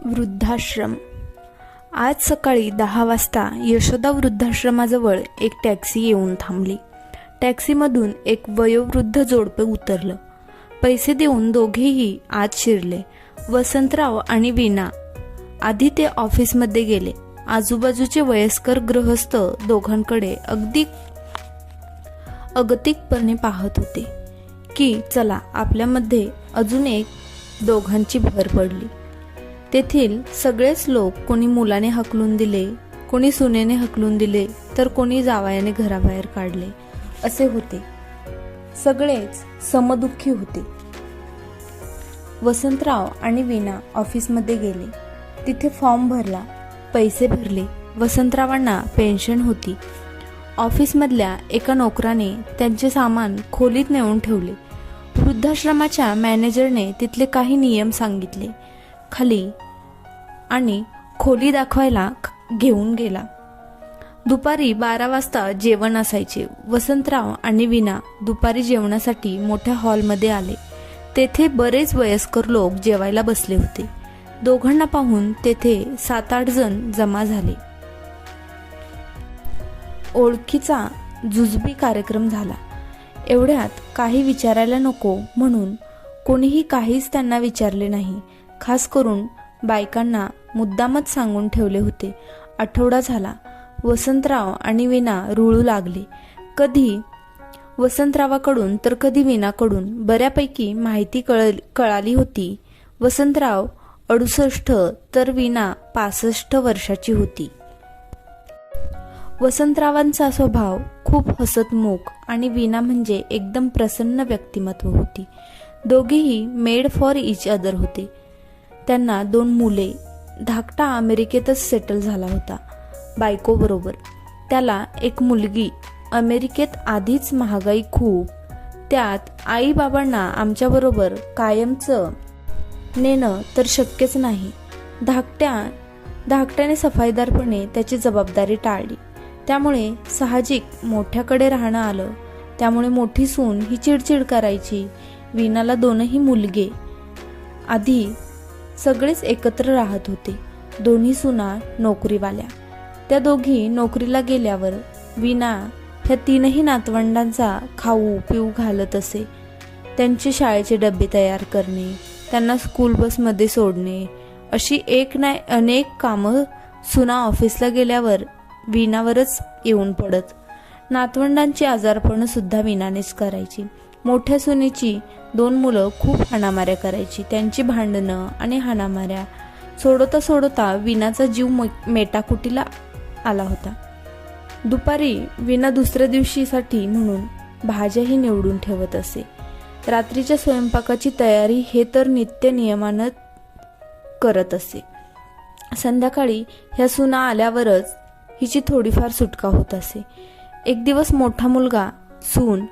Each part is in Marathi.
वृद्धाश्रम. आज सकाळी 10 वाजता यशोदा वृद्धाश्रमाजवळ एक टॅक्सी येऊन थांबली. टॅक्सीमधून एक वयोवृद्ध जोडपे उतरलं. पैसे देऊन दोघेही आत शिरले. वसंतराव आणि वीणा आधी ते ऑफिसमध्ये गेले. आजूबाजूचे वयस्कर गृहस्थ दोघांकडे अगतिकपणे पाहत होते की चला आपल्यामध्ये अजून एक दोघांची भर पडली. तेथील सगळेच लोक कोणी मुलाने हकलून दिले, कोणी सुनेने हकलून दिले, तर कोणी जावयाने घराबाहेर काढले असे होते. सगळेच समदुःखी होते. वसंतराव आणि वीणा ऑफिसमध्ये गेले. तिथे फॉर्म भरला, पैसे भरले. वसंतरावांना पेन्शन होती. ऑफिसमधल्या एका नोकराने त्यांचे सामान खोलीत नेऊन ठेवले. वृद्धाश्रमाच्या मॅनेजरने तिथले काही नियम सांगितले खाली आणि खोली दाखवायला घेऊन गेला. दुपारी 12 वाजता जेवण असायचे. वसंतराव आणि वीणा दुपारी जेवणासाठी मोठ्या हॉलमध्ये आले. तेथे बरेच वयस्कर लोक जेवायला बसले होते. दोघांना पाहून तेथे 7-8 जण जमा झाले. ओळखीचा जुजबी कार्यक्रम झाला. एवढ्यात काही विचारायला नको म्हणून कोणीही काहीच त्यांना विचारले नाही. खास करून बायकांना मुद्दामच सांगून ठेवले होते. आठवडा झाला. वसंतराव आणि वीणा रुळू लागले. कधी वसंतरावाकडून तर कधी वीणाकडून बऱ्यापैकी माहिती कळाली होती. वसंतराव 68 तर वीणा 65 वर्षाची होती. वसंतरावांचा स्वभाव खूप हसतमुख आणि वीणा म्हणजे एकदम प्रसन्न व्यक्तिमत्व होती. दोघेही मेड फॉर इच अदर होते. त्यांना 2 मुले. धाकटा अमेरिकेतच सेटल झाला होता बायकोबरोबर. त्याला एक मुलगी. अमेरिकेत आधीच महागाई खूप, त्यात आई बाबांना आमच्याबरोबर कायमचं नेणं तर शक्यच नाही. धाकट्याने सफाईदारपणे त्याची जबाबदारी टाळली. त्यामुळे साहजिक मोठ्याकडे राहणं आलं. त्यामुळे मोठी सून ही चिडचिड करायची. वीणाला 2ही मुलगे. आधी सगळेच एकत्र राहत होते. दोन्ही सुना नोकरीवाल्या. त्या दोघी नोकरीला गेल्यावर वीणा ह्या 3ही नातवंडांचा खाऊ पिऊ घालत असे. त्यांचे शाळेचे डबे तयार करणे, त्यांना स्कूल बसमध्ये सोडणे, अशी एक नाही अनेक कामं सुना ऑफिसला गेल्यावर वीणावरच येऊन पडत. नातवंडांची आजारपणं सुद्धा वीणानेच करायची. मोठ्या सुनेची 2 मुलं खूप हाणामाऱ्या करायची. त्यांची भांडणं आणि हाणामाऱ्या सोडवता सोडवता वीणाचा जीव मेटाकुटीला आला होता. दुपारी वीणा दुसऱ्या दिवशीसाठी म्हणून भाज्याही निवडून ठेवत असे. रात्रीच्या स्वयंपाकाची तयारी हे तर नित्य नियमानं करत असे. संध्याकाळी ह्या सुना आल्यावरच हिची थोडीफार सुटका होत असे. एक दिवस मोठा मुलगा, सून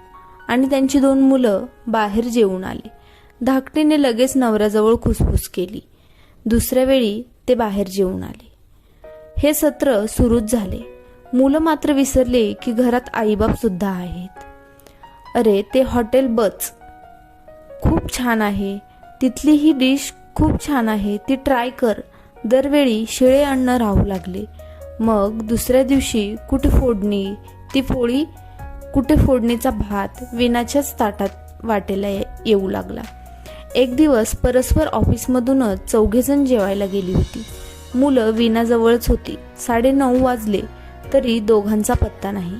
आणि त्यांची 2 मुलं बाहेर जेवून आले. धाकटीने लगेच नवऱ्याजवळ खुसफुस केली. दुसऱ्या वेळी ते बाहेर जेवून आले. हे सत्र सुरूच झाले. मुलं मात्र विसरले की घरात आईबाप सुद्धा आहेत. अरे ते हॉटेल बच खूप छान आहे, तिथली ही डिश खूप छान आहे, ती ट्राय कर. दरवेळी शिळे अन्न राहू लागले. मग दुसऱ्या दिवशी कुठे फोडणी, ती पोळी कुठे फोडणीचा भात वीणाच्याच ताटात वाटेला येऊ लागला. एक दिवस परस्पर ऑफिसमधूनच 4 जण जेवायला गेली होती. मुलं वीणाजवळच होती. 9:30 वाजले तरी दोघांचा पत्ता नाही.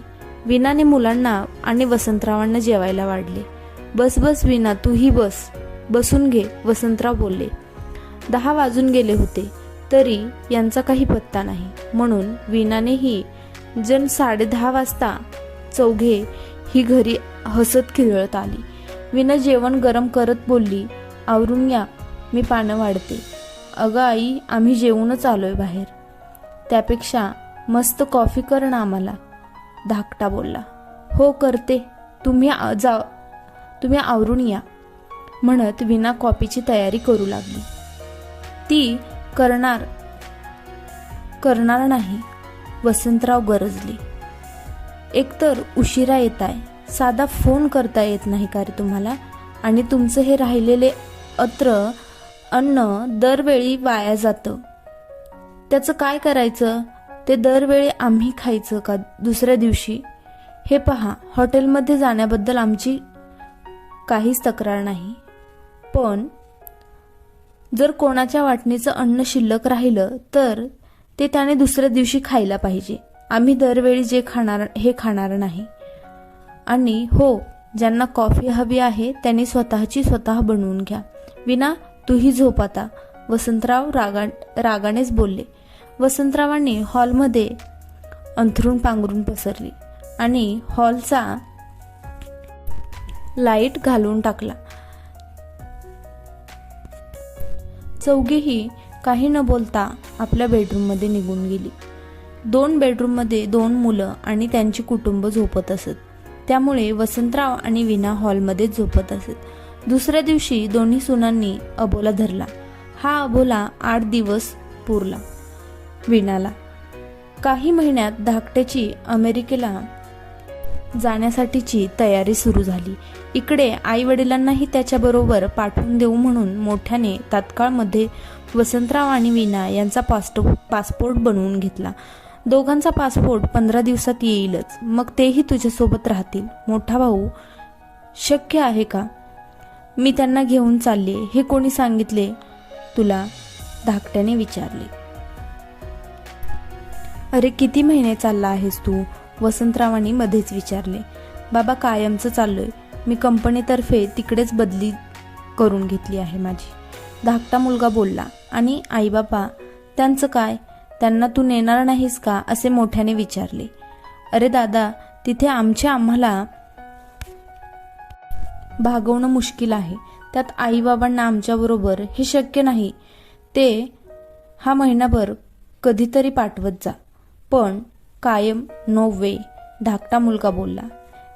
वीणाने मुलांना आणि वसंतरावांना जेवायला वाढले. बस बस वीणा, तूही बस, बसून घे, वसंतराव बोलले. 10 वाजून गेले होते तरी यांचा काही पत्ता नाही. म्हणून वीणानेही जण 10:30 वाजता 4 ही घरी हसत खिळत आली. वीणा जेवण गरम करत बोलली, आवरून या, मी पानं वाढते. अगं आई, आम्ही जेवूनच आलोय बाहेर. त्यापेक्षा मस्त कॉफी कर ना आम्हाला, धाकटा बोलला. हो करते, तुम्ही आवरून या, म्हणत वीणा कॉफीची तयारी करू लागली. ती करणार नाही. वसंतराव गरजले. एकतर उशिरा येताय, साधा फोन करता येत नाही का रे तुम्हाला? आणि तुमचं हे राहिलेले अत्र अन्न दरवेळी वाया जातं, त्याचं काय करायचं? ते दरवेळी आम्ही खायचं का दुसऱ्या दिवशी? हे पहा, हॉटेलमध्ये जाण्याबद्दल आमची काहीच तक्रार नाही, पण जर कोणाच्या वाटणीचं अन्न शिल्लक राहिलं तर ते त्याने दुसऱ्या दिवशी खायला पाहिजे. आम्ही दरवेळी जे खाणार नाही. आणि हो, ज्यांना कॉफी हवी आहे त्यांनी स्वतः बनवून घ्या. विना, तूही झोप आता, वसंतराव रागानेच बोलले. वसंतरावांनी हॉलमध्ये अंथरूण पांघरून पसरली आणि हॉलचा लाईट घालून टाकला. चौघेही काही न बोलता आपल्या बेडरूममध्ये निघून गेली. 2 बेडरूममध्ये 2 मुलं आणि त्यांची कुटुंब झोपत असत, त्यामुळे वसंतराव आणि विना हॉलमध्ये झोपत असत. दुसऱ्या दिवशी दोन्ही सुनांनी अबोला धरला. हा अबोला 8 दिवस पुरला. विनाला काही महिन्यात धाकट्याची अमेरिकेला जाण्यासाठीची तयारी सुरू झाली. इकडे आई वडिलांनाही त्याच्याबरोबर पाठवून देऊ म्हणून मोठ्याने तात्काळमध्ये वसंतराव आणि विना यांचा पासपोर्ट बनवून घेतला. दोघांचा पासपोर्ट 15 दिवसात येईलच, मग तेही तुझ्यासोबत राहतील. मोठा भाऊ, शक्य आहे का? मी त्यांना घेऊन चालले. हे कोणी सांगितले तुला? धाकट्याने विचारले. अरे, किती महिने चालला आहेस तू? वसंतरावांनी मध्येच विचारले. बाबा, कायमचं चाललोय. मी कंपनीतर्फे तिकडेच बदली करून घेतली आहे माझी, धाकटा मुलगा बोलला. आणि आई बाबा, त्यांचं काय? त्यांना तू नेणार नाहीस का? असे मोठ्याने विचारले. अरे दादा, तिथे आम्हाला भागवणं मुश्किल आहे. त्यात आई बाबांना आमच्याबरोबर हे शक्य नाही. ते हा महिनाभर कधीतरी पाठवत जा, पण कायम नो वे, धाकटा मुलगा बोलला.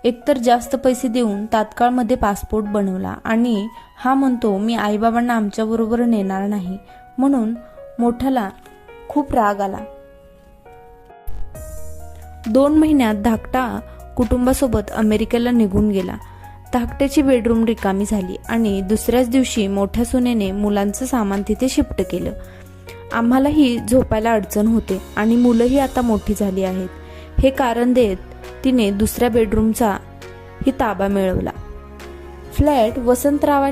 एकतर जास्त पैसे देऊन तात्काळमध्ये पासपोर्ट बनवला आणि हा म्हणतो मी आईबाबांना आमच्याबरोबर नेणार नाही. म्हणून मोठ्याला खूप राग आला. 2 महिन्यात धाकटा कुटुंबासोबत अमेरिकेला निघून गेला. धाकट्याची बेडरूम रिकामी झाली आणि दुसऱ्याच दिवशी मोठ्या सुनेने मुलांचं सामान तिथे शिफ्ट केलं. आम्हालाही झोपायला अडचण होते आणि मुलंही आता मोठी झाली आहेत, हे कारण देत तिने दुसऱ्या बेडरूमचा ही ताबा मिळवला. फ्लॅट वसंतराव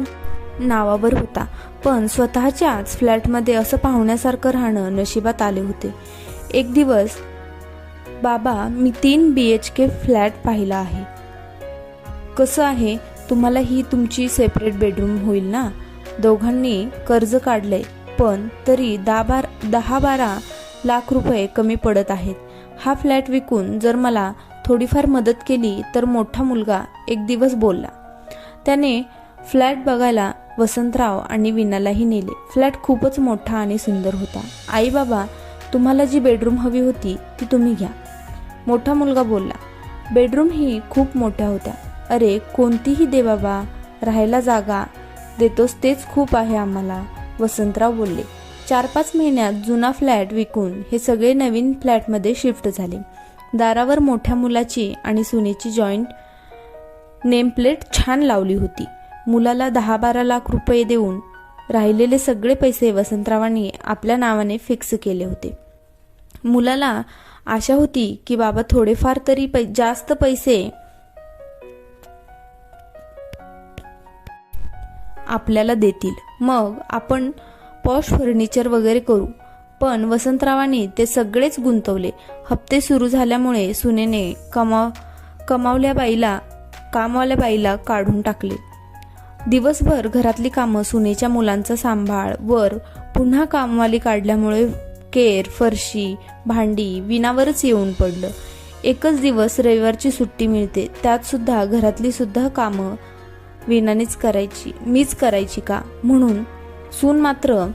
नावावर होता, पण स्वतःच्याच फ्लॅटमध्ये असं पाहुण्यासारखं राहणं नशिबात आले होते. एक दिवस, बाबा, मी 3 BHK फ्लॅट पाहिला आहे. कसं आहे? तुम्हाला ही तुमची सेपरेट बेडरूम होईल ना? दोघांनी कर्ज काढलंय, पण तरी 10-12 लाख रुपये कमी पडत आहेत. हा फ्लॅट विकून जर मला थोडीफार मदत केली तर, मोठा मुलगा एक दिवस बोलला. त्याने फ्लॅट बघायला वसंतराव आणि विनालाही नेले. फ्लॅट खूपच मोठा आणि सुंदर होता. आई बाबा, तुम्हाला जी बेडरूम हवी होती ती तुम्ही घ्या, मोठा मुलगा बोलला. बेडरूम ही खूप मोठ्या होत्या. अरे, कोणतीही दे बाबा, राहायला जागा देतोस तेच खूप आहे आम्हाला, वसंतराव बोलले. 4-5 महिन्यात जुना फ्लॅट विकून हे सगळे नवीन फ्लॅटमध्ये शिफ्ट झाले. दारावर मोठ्या मुलाची आणि सुनेची जॉईंट नेमप्लेट छान लावली होती. मुलाला 10-12 लाख रुपये देऊन राहिलेले सगळे पैसे वसंतरावांनी आपल्या नावाने फिक्स केले होते. मुलाला आशा होती की बाबा थोडेफार तरी जास्त पैसे आपल्याला देतील, मग आपण पॉश फर्निचर वगैरे करू. पण वसंतरावांनी ते सगळेच गुंतवले. हप्ते सुरू झाल्यामुळे सुनेने कामवाल्या बाईला काढून टाकले. दिवसभर घरातली कामं, सुनेच्या मुलांचा सांभाळ, वर पुन्हा कामवाली काढल्यामुळे केर, फरशी, भांडी विनावरच येऊन पडलं. एकच दिवस रविवारची सुट्टी मिळते, त्यात सुद्धा घरातली सुद्धा कामं मीच करायची का? म्हणून सून मात्र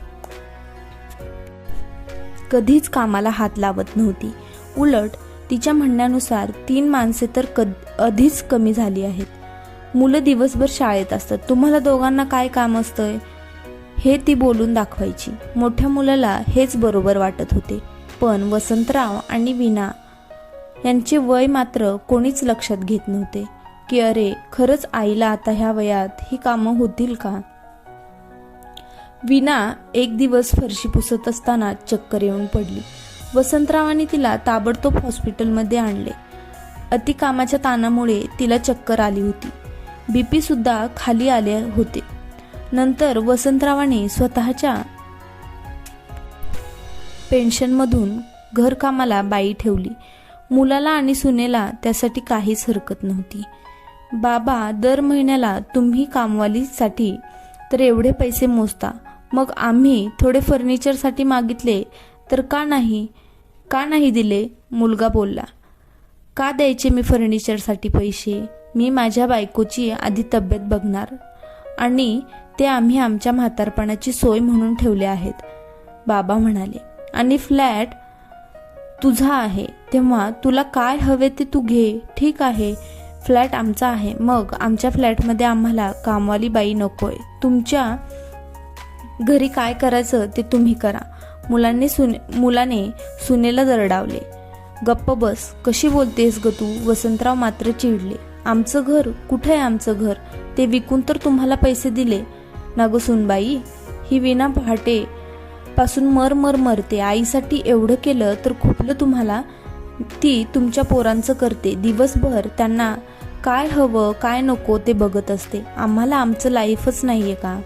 कधीच कामाला हात लावत नव्हती. उलट तिच्या म्हणण्यानुसार 3 माणसे तर आधीच कमी झाली आहेत. मुलं दिवसभर शाळेत असतात, तुम्हाला दोघांना काय काम असतंय हे ती बोलून दाखवायची. मोठ्या मुलाला हेच बरोबर वाटत होते, पण वसंतराव आणि विना यांचे वय मात्र कोणीच लक्षात घेत नव्हते की अरे, खरंच आईला आता ह्या वयात ही कामं होतील का? वीणा एक दिवस फरशी पुसत असताना चक्कर येऊन पडली. वसंतरावांनी तिला ताबडतोब हॉस्पिटलमध्ये आणले. अति कामाच्या ताणामुळे तिला चक्कर आली होती. बीपी सुद्धा खाली आले होते. नंतर वसंतरावांनी स्वतःच्या पेन्शनमधून घरकामाला बाई ठेवली. मुलाला आणि सुनेला त्यासाठी काहीच हरकत नव्हती. बाबा, दर महिन्याला तुम्ही कामवालीसाठी तर एवढे पैसे मोजता, मग आम्ही थोडे फर्निचरसाठी मागितले तर का नाही दिले? मुलगा बोलला. का द्यायचे मी फर्निचरसाठी पैसे? मी माझ्या बायकोची आधी तब्येत बघणार आणि ते आम्ही आमच्या म्हातारपणाची सोय म्हणून ठेवले आहेत, बाबा म्हणाले. आणि फ्लॅट तुझा आहे, तेव्हा तुला काय हवे ते तू घे. ठीक आहे, फ्लॅट आमचा आहे, मग आमच्या फ्लॅटमध्ये आम्हाला कामवाली बाई नकोय. तुमच्या घरी काय करायचं ते तुम्ही करा. मुलाने सुनेला दरडावले. गप्प बस, कशी बोलतेस ग तू? वसंतराव मात्र चिडले. आमचं घर कुठे आहे? आमचं घर ते विकून तर तुम्हाला पैसे दिले ना ग सुनबाई. ही वीणा पहाटे पासून मरते. आईसाठी एवढं केलं तर खुपलं तुम्हाला. ती तुमच्या पोरांचं करते. दिवसभर त्यांना काय हवं काय नको ते बघत असते. आम्हाला आमचं लाईफच नाहीये का?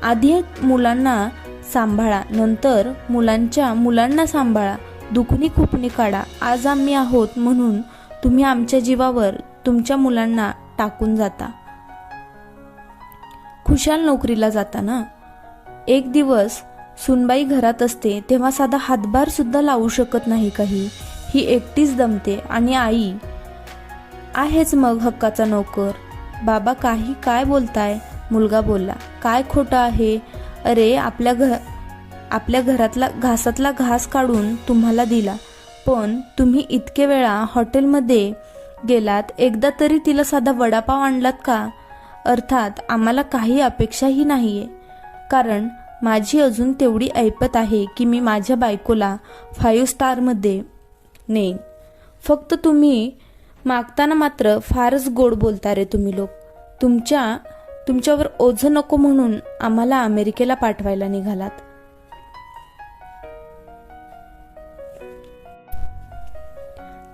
आधी मुलांना सांभाळा, नंतर मुलांना सांभाळा. दुखणी खुपणी काढा. आज आम्ही आहोत म्हणून तुम्ही आमच्या जीवावर तुमच्या मुलांना टाकून जाता. खुशाल नोकरीला जाता ना. एक दिवस सुनबाई घरात असते तेव्हा साधा हातभार सुद्धा लावू शकत नाही काही. ही एकटीच दमते आणि आई आहेच मग हक्काचा नोकर. बाबा, काय बोलताय? मुलगा बोलला. काय खोटं आहे? अरे, आपल्या घरातला घासातला घास काढून तुम्हाला दिला, पण तुम्ही इतके वेळा हॉटेलमध्ये गेलात, एकदा तरी तिला साधा वडापाव आणलात का? अर्थात आम्हाला काही अपेक्षाही नाहीये, कारण माझी अजून तेवढी ऐपत आहे की मी माझ्या बायकोला 5 स्टारमध्ये नेईन. फक्त तुम्ही मागताना मात्र फारच गोड बोलता रे तुम्ही लोक. तुमच्यावर ओझं नको म्हणून आम्हाला अमेरिकेला पाठवायला निघालात.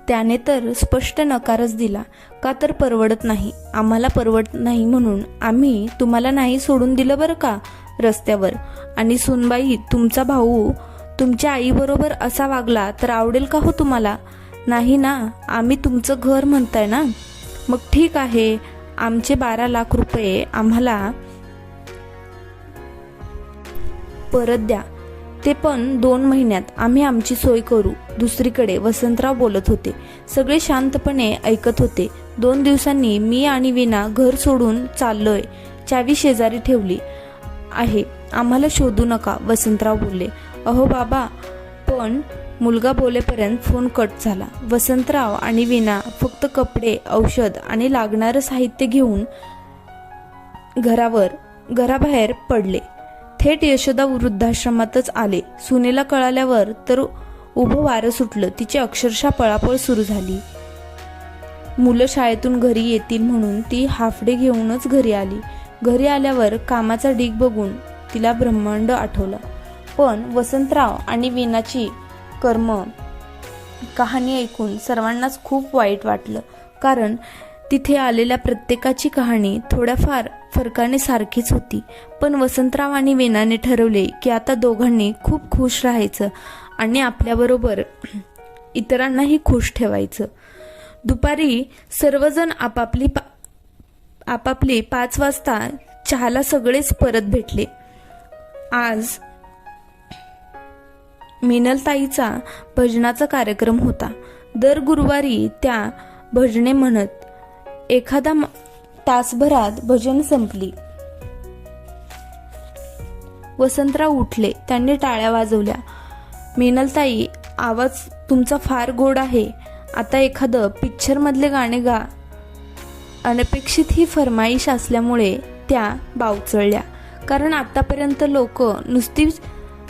त्याने तर स्पष्ट नकारच दिला. का तर परवडत नाही. आम्हाला परवडत नाही म्हणून आम्ही तुम्हाला नाही सोडून दिलं बरं का रस्त्यावर. आणि सुनबाई, तुमचा भाऊ तुमच्या आईबरोबर असा वागला तर आवडेल का हो तुम्हाला? नाही ना. आम्ही तुमचं घर म्हणताय ना. मग ठीक आहे, आमचे 12 लाख रुपये आम्हाला परत द्या, ते पण 2 महिन्यात. आम्ही आमची सोय करू. दुसरीकडे वसंतराव बोलत होते. सगळे शांतपणे ऐकत होते. 2 दिवसांनी मी आणि वीणा घर सोडून चाललोय. चावी शेजारी ठेवली आहे, आम्हाला शोधू नका, वसंतराव बोलले. अहो बाबा, पण मुलगा बोलेपर्यंत फोन कट झाला. वसंतराव आणि वीणा फक्त कपडे, औषध आणि लागणारं साहित्य घेऊन घराबाहेर पडले. थेट यशोदा वृद्धाश्रमातच आले. सुनेला कळाल्यावर तर उभं वारं सुटलं. तिची अक्षरशः पळापळ सुरू झाली. मुलं शाळेतून घरी येतील म्हणून ती हाफ डे घेऊनच घरी आली. घरी आल्यावर कामाचा ढीग बघून तिला ब्रह्मांड आठवलं. पण वसंतराव आणि वीणाची कहाणी ऐकून सर्वांनाच खूप वाईट वाटलं, कारण तिथे आलेल्या प्रत्येकाची कहाणी थोड्याफार फरकाने सारखीच होती. पण वसंतराव आणि वीणाने ठरवले की आता दोघांनी खूप खुश राहायचं आणि आपल्याबरोबर इतरांनाही खुश ठेवायचं. दुपारी सर्वजण आपापली 5 वाजता चहाला सगळेच परत भेटले. आज मिनलताईचा भजनाचा कार्यक्रम होता. दर गुरुवारी त्या भजने म्हणत. एखादा तासभरात भजन संपली. वसंतराव उठले. त्यांनी टाळ्या वाजवल्या. मिनलताई, आवाज तुमचा फार गोड आहे. आता एखादं पिक्चरमधले गाणे गा. अनपेक्षित ही फरमाईश असल्यामुळे त्या बावचळल्या, कारण आतापर्यंत लोक नुसतीच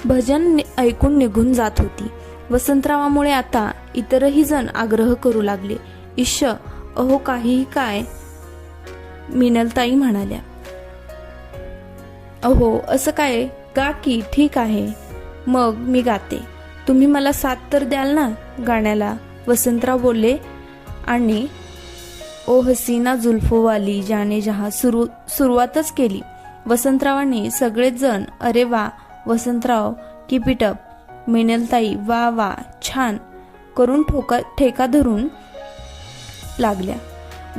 भजन ऐकून निघून जात होती. वसंतरावामुळे आता इतरही जण आग्रह करू लागले. इश्श, अहो काहीही काय, मिनलताई म्हणाल्या. अहो असं काय, गा की, ठीक आहे, मग मी गाते. तुम्ही मला साथ तर द्याल ना गाण्याला, वसंतराव बोलले. आणि ओ हसीना जुल्फो वाली जाने जहा सुरुवातच केली. वसंतरावांनी सगळेच जण अरे वा वसंतराव, कीप इट अप, मिनलताई वा वा छान करून ठेका धरून लागल्या.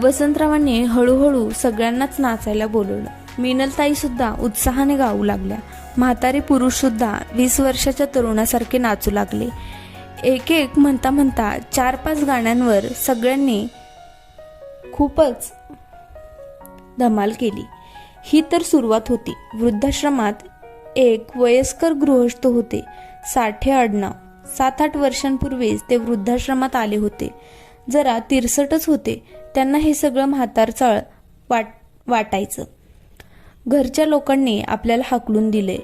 वसंतरावांनी हळूहळू सगळ्यांनाच नाचायला बोलवलं. मिनलताई सुद्धा उत्साहाने गाऊ लागल्या. म्हातारे पुरुष सुद्धा 20 वर्षाच्या तरुणासारखे नाचू लागले. एक एक म्हणता म्हणता 4-5 गाण्यांवर सगळ्यांनी खूपच धमाल केली. ही तर सुरुवात होती. वृद्धाश्रमात एक वयस्कर गृहस्थ होते, साठे आडनाव. 7-8 वर्षांपूर्वीच ते वृद्धाश्रमात आले होते. जरा तिरसटच होते. त्यांना हे सगळं म्हातारचाळ वाटायचं. घरच्या लोकांनी आपल्याला हाकलून दिले,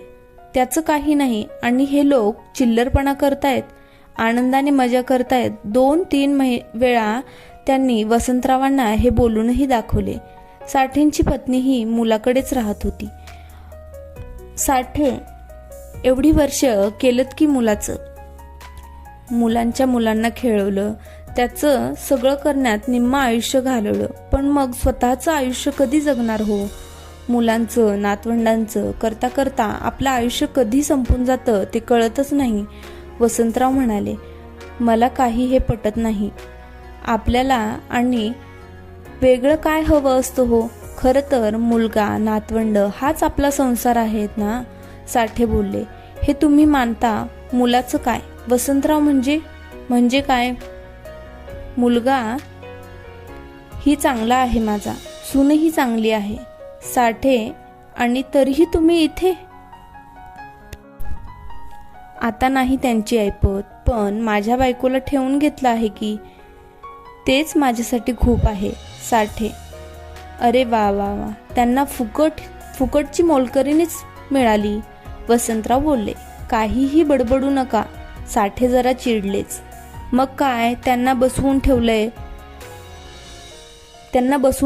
त्याचं काही नाही, आणि हे लोक चिल्लरपणा करतायत, आनंदाने मजा करतायत. 2-3 वेळा त्यांनी वसंतरावांना हे बोलूनही दाखवले. साठेंची पत्नीही मुलाकडेच राहत होती. साठे एवढी वर्ष केलत की मुलांच्या मुलांना खेळवलं, त्याचं सगळं करण्यात निम्म आयुष्य घालवलं. पण मग स्वतःचं आयुष्य कधी जगणार हो? मुलांचं नातवंडांचं करता करता आपलं आयुष्य कधी संपून जातं ते कळतच नाही. वसंतराव म्हणाले, मला काही हे पटत नाही. आपल्याला आणि वेगळं काय हवं असतं हो? खरं तर मुलगा नातवंड हाच आपला संसार आहेत ना. साठे बोलले, हे तुम्ही मानता, मुलाचं काय? वसंतराव म्हणजे काय? मुलगा ही चांगला आहे माझा, सूनही चांगली आहे. साठे, आणि तरीही तुम्ही इथे? आता नाही त्यांची ऐपत, पण माझ्या बायकोला ठेवून घेतलं आहे की, तेच माझ्यासाठी खूप आहे. साठे, अरे वा वा वा, त्यांना फुकटची मोलकरीणीच मिळाली. वसंतराव बोलले, काहीही बडबडू नका. साठे जरा चिडलेच. मग काय, त्यांना बसवून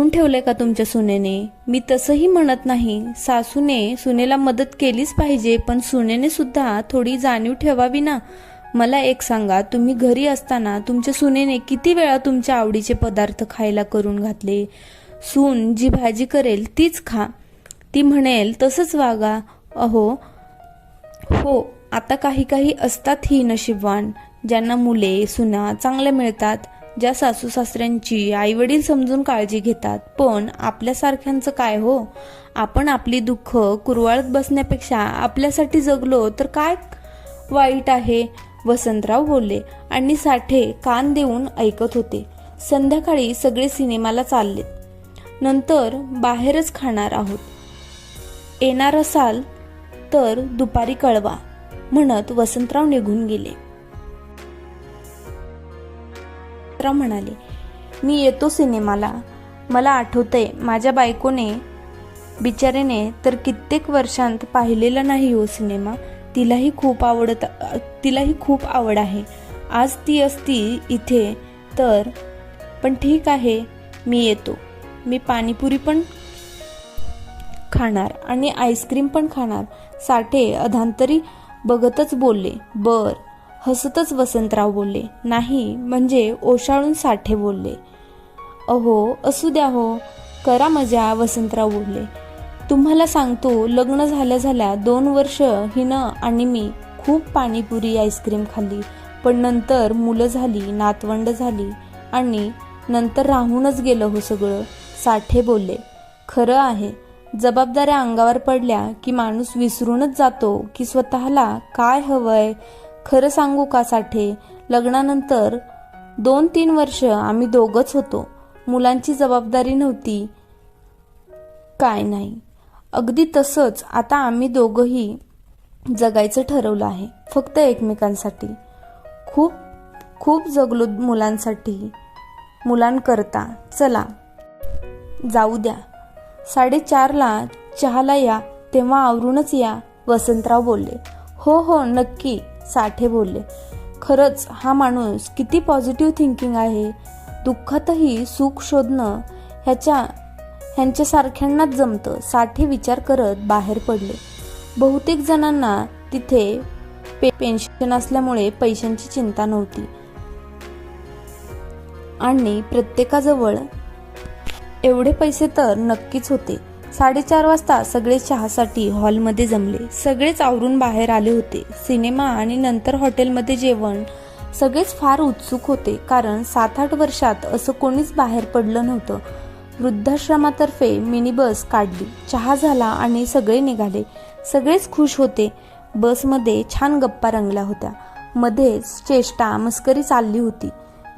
ठेवलंय का तुमच्या सुनेने? मी तसंही म्हणत नाही. सासूने सुनेला मदत केलीच पाहिजे, पण सुनेने सुद्धा थोडी जाणीव ठेवावी ना. मला एक सांगा, तुम्ही घरी असताना तुमच्या सुनेने किती वेळा तुमच्या आवडीचे पदार्थ खायला करून घातले? सून जी भाजी करेल तीच खा, ती म्हणेल तसंच वागा. अहो हो, आता काही असतात ही नशीबवान, ज्यांना मुले सुना चांगल्या मिळतात, ज्या सासू सासऱ्यांची आईवडील समजून काळजी घेतात. पण आपल्यासारख्यांचं काय हो? आपण आपली दुःख कुरवाळत बसण्यापेक्षा आपल्यासाठी जगलो तर काय वाईट आहे? वसंतराव बोलले, आणि साठे कान देऊन ऐकत होते. संध्याकाळी सगळे सिनेमाला चाललेत. नंतर बाहेरच खाणार आहोत. येणार असाल तर दुपारी कळवा, म्हणत वसंतराव निघून गेले. म्हणाले, मी येतो सिनेमाला. मला आठवतंय, माझ्या बायकोने बिचारेने तर कित्येक वर्षांत पाहिलेला नाही हो सिनेमा. तिलाही खूप आवड आहे. आज ती असती इथे तर. पण ठीक आहे, मी येतो. मी पाणीपुरी पण खाणार आणि आईस्क्रीम पण खाणार. साठे अधांतरी बघतच बोलले. बर. हसतच वसंतराव बोलले. नाही म्हणजे ओशाळून साठे बोलले. अहो असू द्या हो, करा मजा. वसंतराव बोलले, तुम्हाला सांगतो, लग्न झाल्या 2 वर्ष हिनं आणि मी खूप पाणीपुरी आईस्क्रीम खाल्ली. पण नंतर मुलं झाली, नातवंड झाली, आणि नंतर राहूनच गेलं हो सगळं. साठे बोलले, खरं आहे, जबाबदाऱ्या अंगावर पडल्या की माणूस विसरूनच जातो की स्वतःला काय हवंय. खरं सांगू का साठे, लग्नानंतर 2-3 वर्ष आम्ही दोघंच होतो. मुलांची जबाबदारी नव्हती, काय नाही. अगदी तसंच आता आम्ही दोघंही जगायचं ठरवलं आहे, फक्त एकमेकांसाठी. खूप खूप जगलो मुलांसाठी, मुलांकरता. चला जाऊ द्या. 4:30ला चहाला या, तेव्हा आवरूनच या. वसंतराव बोलले. हो नक्की. साठे बोलले, खरंच हा माणूस किती पॉझिटिव्ह थिंकिंग आहे. दुःखातही सुख शोधणं ह्यांच्यासारख्यांनाच जमतं. साठे विचार करत बाहेर पडले. बहुतेक जणांना तिथे पेन्शन असल्यामुळे पैशांची चिंता नव्हती आणि प्रत्येकाजवळ एवढे पैसे तर नक्कीच होते. 4:30 वाजता सगळे चहासाठी हॉलमध्ये जमले. सगळेच आवरून बाहेर आले होते. सिनेमा आणि नंतर हॉटेलमध्ये जेवण. सगळेच फार उत्सुक होते, कारण 7-8 वर्षात असं कोणीच बाहेर पडलं नव्हतं. वृद्धाश्रमातर्फे मिनी बस काढली. चहा झाला आणि सगळे निघाले. सगळेच खुश होते. बसमध्ये छान गप्पा रंगल्या होत्या. मध्येच चेष्टा मस्करी चालली होती.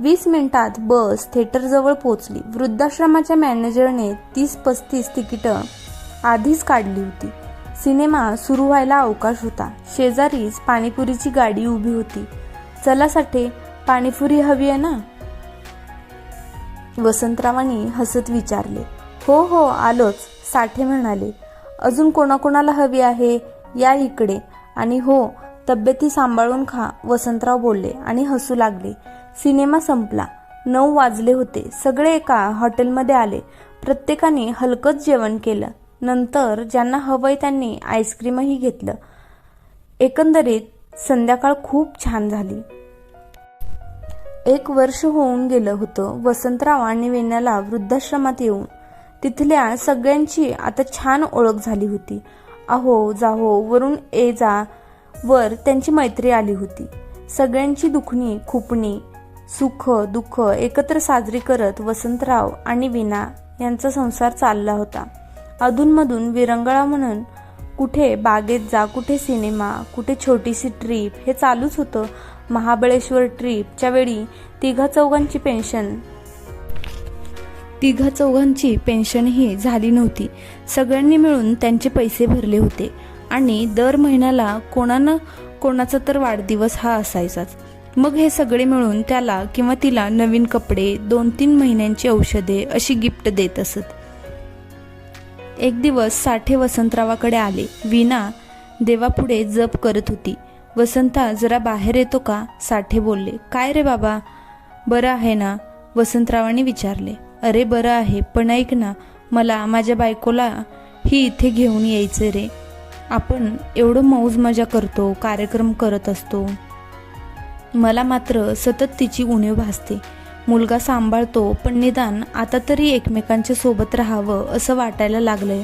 20 मिनिटात बस थिएटरजवळ पोहोचली. वृद्धाश्रमाच्या मॅनेजरने 30-35 तिकीटं आधीच काढली होती. सिनेमा सुरू व्हायला अवकाश होता. शेजारीच पाणीपुरीची गाडी उभी होती. चला साठे, पाणीपुरी हवी आहे ना? वसंतरावांनी हसत विचारले. हो हो, आलोच, साठे म्हणाले. अजून कोणाकोणाला हवी आहे? या इकडे. आणि हो, तब्येती सांभाळून खा, वसंतराव बोलले आणि हसू लागले. सिनेमा संपला. 9 वाजले होते. सगळे एका हॉटेलमध्ये आले. प्रत्येकाने हलकंच जेवण केलं. नंतर ज्यांना हवंय त्यांनी आईस्क्रीमही घेतलं. एकंदरीत संध्याकाळ खूप छान झाली. 1 वर्ष होऊन गेलं होतं वसंतराव आणि वीणाला वृद्धाश्रमात येऊन. तिथल्या सगळ्यांची आता छान ओळख झाली होती. अहो जाहो वरून ए जा वर त्यांची मैत्री आली होती. सगळ्यांची दुखणी खुपणी सुख दुःख एकत्र साजरी करत वसंतराव आणि वीणा यांचा संसार चालला होता. अधूनमधून विरंगुळा म्हणून कुठे बागेत जा, कुठे सिनेमा, कुठे छोटीशी ट्रीप, हे चालूच होतं. महाबळेश्वर ट्रीपच्या वेळी तिघा चौघांची पेन्शनही झाली नव्हती. सगळ्यांनी मिळून त्यांचे पैसे भरले होते आणि दर महिन्याला कोणाचा तर वाढदिवस हा असायचाच. मग हे सगळे मिळून त्याला किंवा तिला नवीन कपडे, 2-3 महिन्यांची औषधे अशी गिफ्ट देत असत. एक दिवस साठे वसंतरावाकडे आले. वीणा देवापुढे जप करत होती. वसंता, जरा बाहेर येतो का? साठे बोलले. काय रे बाबा, बरं आहे ना? वसंतरावांनी विचारले. अरे बरं आहे, पण ऐक ना, मला माझ्या बायकोला ही इथे घेऊन यायचं रे. आपण एवढं मौज मजा करतो, कार्यक्रम करत असतो. मला मात्र सतत तिची उणीव भासते. मुलगा सांभाळतो, पण निदान आता तरी एकमेकांच्या सोबत राहावं असं वाटायला लागलंय.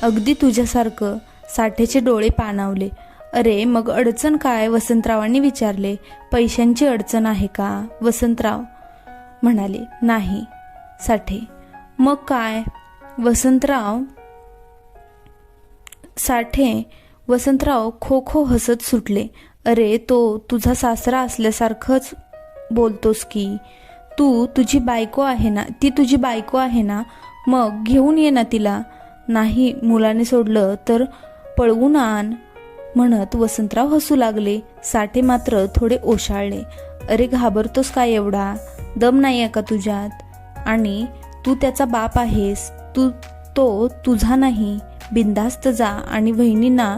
अगदी तुझ्यासारखं. साठेचे डोळे पाणावले. अरे मग अडचण काय? वसंतरावांनी विचारले. पैशांची अडचण आहे का? वसंतराव म्हणाले. नाही. साठे, मग काय? वसंतराव खो खो हसत सुटले. अरे तो तुझा सासरा असल्यासारखंच बोलतोस की. तुझी बायको आहे ना, ती तुझी बायको आहे ना, मग घेऊन ये ना तिला. नाही, मुलाने सोडलं तर पळवून आण, म्हणत वसंतराव हसू लागले. साठे मात्र थोडे ओशाळले. अरे घाबरतोस काय एवढा? दम नाही आहे का तुझ्यात? आणि तू त्याचा बाप आहेस. तो तुझा नाही. बिनधास्त जा आणि वहिनींना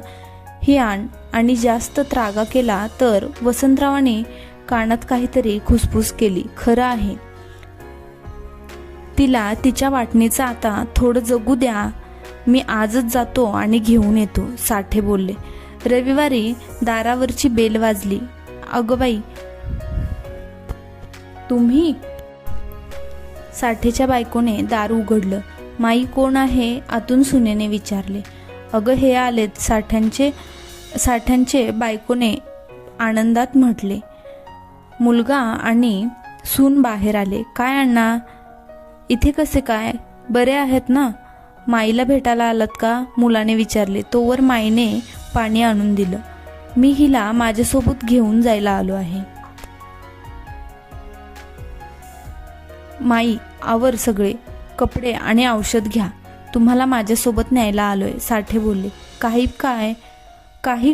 ही आण. आणि जास्त त्रागा केला तर. वसंतरावाने कानात काहीतरी खुसफुस केली. खरं आहे, तिला तिच्या वाटणीचं आता थोडं जगू द्या. मी आजच जातो आणि घेऊन येतो, साठे बोलले. रविवारी दारावरची बेल वाजली. अगं बाई, तुम्ही? साठेच्या बायकोने दार उघडलं. माई कोण आहे? आतून सुनेने विचारले. अगं हे आलेत साठ्यांचे बायकोने आनंदात म्हटले. मुलगा आणि सून बाहेर आले. काय अण्णा, इथे कसे काय? बरे आहेत ना? माईला भेटायला आलात का? मुलाने विचारले. तोवर माईने पाणी आणून दिलं. मी हिला माझ्यासोबत घेऊन जायला आलो आहे. माई, आवर सगळे, कपडे आणि औषध घ्या. तुम्हाला माझ्यासोबत न्यायला आलोय, साठे बोलले. काही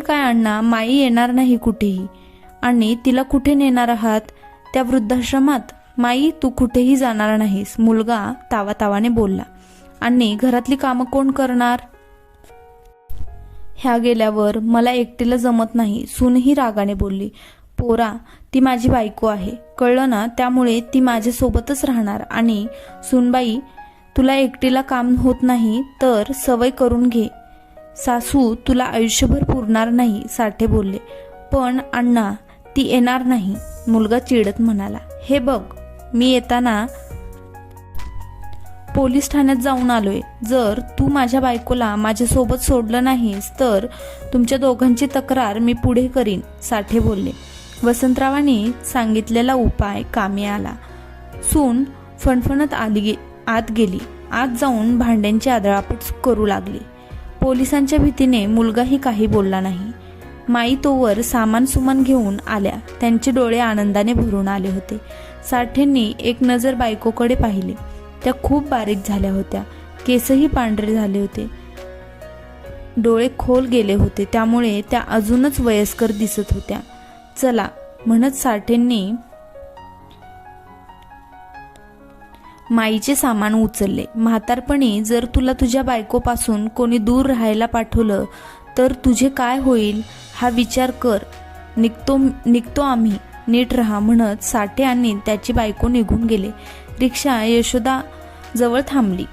काय अण्णा, माई येणार नाही कुठेही. आणि तिला कुठे नेणार आहात? त्या वृद्धाश्रमात? माई, तू कुठेही जाणार नाहीस, मुलगा तावातावाने बोलला. आणि घरातली कामं कोण करणार? ह्या गेल्यावर मला एकटीला जमत नाही, सूनही रागाने बोलली. पोरा, ती माझी बायको आहे, कळलं ना? त्यामुळे ती माझ्यासोबतच राहणार. आणि सूनबाई, तुला एकटीला काम होत नाही तर सवय करून घे. सासू तुला आयुष्यभर पुरणार नाही, साठे बोलले. पण अण्णा, ती येणार नाही, मुलगा चिडत म्हणाला. हे बघ, मी येताना पोलीस ठाण्यात जाऊन आलोय. जर तू माझ्या बायकोला माझ्यासोबत सोडलं नाहीस तर तुमच्या दोघांची तक्रार मी पुढे करीन, साठे बोलले. वसंतरावांनी सांगितलेला उपाय कामी आला. सून फणफणत आत गेली. आत जाऊन भांड्यांची आदळापट करू लागली. पोलिसांच्या भीतीने मुलगाही काही बोलला नाही. माई तोवर सामान सुमान घेऊन आल्या. त्यांचे डोळे आनंदाने भरून आले होते. साठेंनी एक नजर बायकोकडे पाहिले. त्या खूप बारीक झाल्या होत्या. केसही पांढरे झाले होते. डोळे खोल गेले होते, त्यामुळे त्या अजूनच वयस्कर दिसत होत्या. चला म्हणत साठेंनी माईचे सामान उचलले. म्हातारपणी जर तुला तुझ्या बायकोपासून कोणी दूर राहायला पाठवलं तर तुझे काय होईल हा विचार कर. निघतो आम्ही, नीट राहा, म्हणत साठे आणि त्याची बायको निघून गेले. रिक्षा यशोदा जवळ थांबली.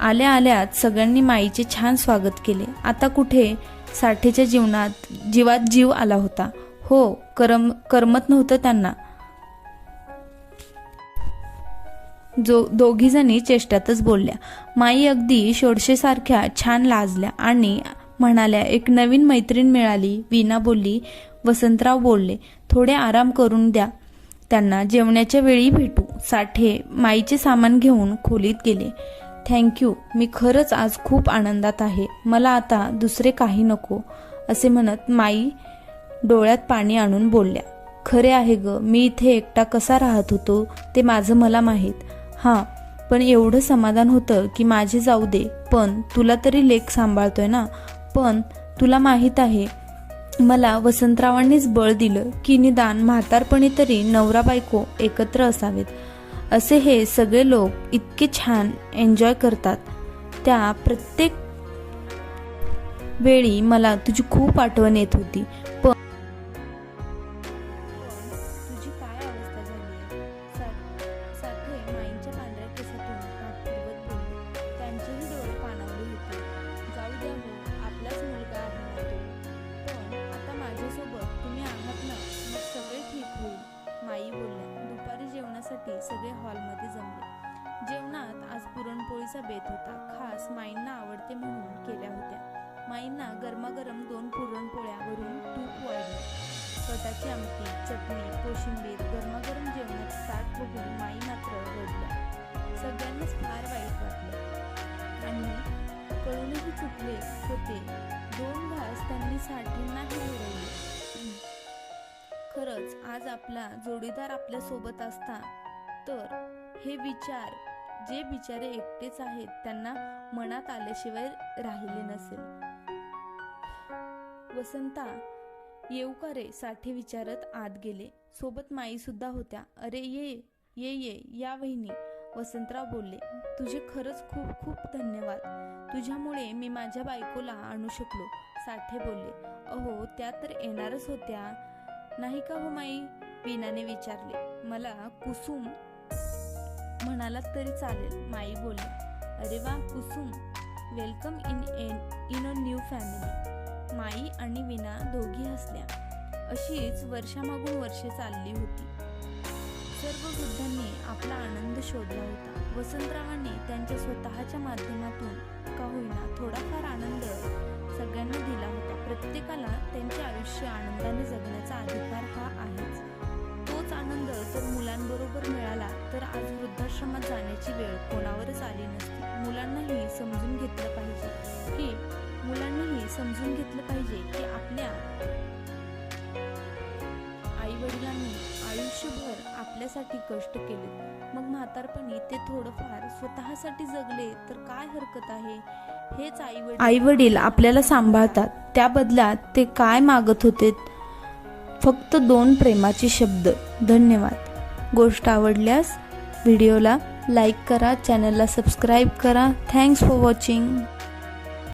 आल्या आल्यात सगळ्यांनी माईचे छान स्वागत केले. आता कुठे साठेच्या जीवात जीव आला होता. हो, करमत नव्हतं त्यांना. दोघीजणी चेष्टातच बोलल्या. माई अगदी षोडशेसारख्या छान लाजल्या आणि म्हणाल्या, एक नवीन मैत्रीण मिळाली. वीणा बोलली. वसंतराव बोलले, थोडे आराम करून द्या त्यांना, जेवणाच्या वेळी भेटू. साठे माईचे सामान घेऊन खोलीत गेले. थँक्यू, मी खरंच आज खूप आनंदात आहे. मला आता दुसरे काही नको, असे म्हणत माई डोळ्यात पाणी आणून बोलल्या. खरे आहे ग, मी इथे एकटा कसा राहत होतो ते माझं मला माहीत. हां, पण एवढं समाधान होतं की माझे जाऊ दे, पण तुला तरी लेक सांभाळतोय ना. पण तुला माहीत आहे, मला वसंतरावांनीच बळ दिलं की निदान म्हातारपणी तरी नवरा बायको एकत्र असावेत. असे हे सगळे लोक इतके छान एन्जॉय करतात. त्या प्रत्येक वेळी मला तुझी खूप आठवण येत होती. पण तुझी काय अवस्था झाली? साठे माईंच्या पांढऱ्या केसातून हात फिरवत बोलले. त्यांचेही डोळे पाणावले होते. जाऊ द्या हो, आपलाच मुलगा आहे ना तो. पण आता माझ्यासोबत तुम्ही आहात ना, मग सगळे ठीक होईल, माई बोलल्या. दुपारी जेवणासाठी सगळे हॉलमध्ये जमले. जेवणात आज पुरणपोळीचा बेत होता. खास माईंना आवडते म्हणून केल्या होत्या. माईंना गरमागरम 2 पुरणपोळ्या वरून तूप वाढले. कटाची आमटी, चटणी, कोशिंबीर, गरमागरम जेवणात ताट बघून माई मात्र रडल्या. सगळ्यांनाच फार वाईट वाटले आणि कळूनही चुकले होते. 2 घास त्यांनी साठेंनाही मिळवले. खरंच आज आपला जोडीदार आपल्या सोबत असता तर हे जे बिचारे एकटेच आहेत त्यांना मनात आल्याशिवाय राहिले नसेल. वसंता, येऊ का रे? साठे विचारत आत गेले. सोबत माई सुद्धा होत्या. अरे ये या वहिनी, वसंतराव बोलले. तुझे खरंच खूप खूप धन्यवाद. तुझ्यामुळे मी माझ्या बायकोला आणू शकलो, साठे बोलले. अहो, त्या तर येणारच होत्या नाही का हो माई? वीणाने विचारले. मला कुसुम म्हणालात तरी चालेल, माई बोलली. अरे वा Kusum, welcome in a new family. माई आणि वीणा दोघी हसल्या. अशीच वर्षामागून वर्षे चालली होती. सर्व वृद्धांनी आपला आनंद शोधला होता. वसंतरावांनी त्यांच्या स्वतःच्या माध्यमातून का होईना थोडाफार आनंद सगळ्यांना दिला होता. प्रत्येकाला त्यांचे आयुष्य आनंदाने जगण्याचा अधिकार हा आहेच. तोच आनंद जर मुलांबरोबर मिळाला तर आज वृद्धाश्रमात जाण्याची वेळ कोणावरच आली नसती. मुलांनीही समजून घेतलं पाहिजे की आपल्या आई वडिलांनी आयुष्यभर आपल्यासाठी कष्ट केले, मग म्हातारपणी ते थोडंफार स्वतःसाठी जगले तर काय हरकत आहे. हेच आई वडील आपल्याला सांभाळतात. त्या बदल्यात ते काय मागत होते? फक्त 2 प्रेमाचे शब्द. धन्यवाद. गोष्ट आवडल्यास व्हिडिओला लाईक करा, चॅनलला सबस्क्राईब करा. Thanks for watching.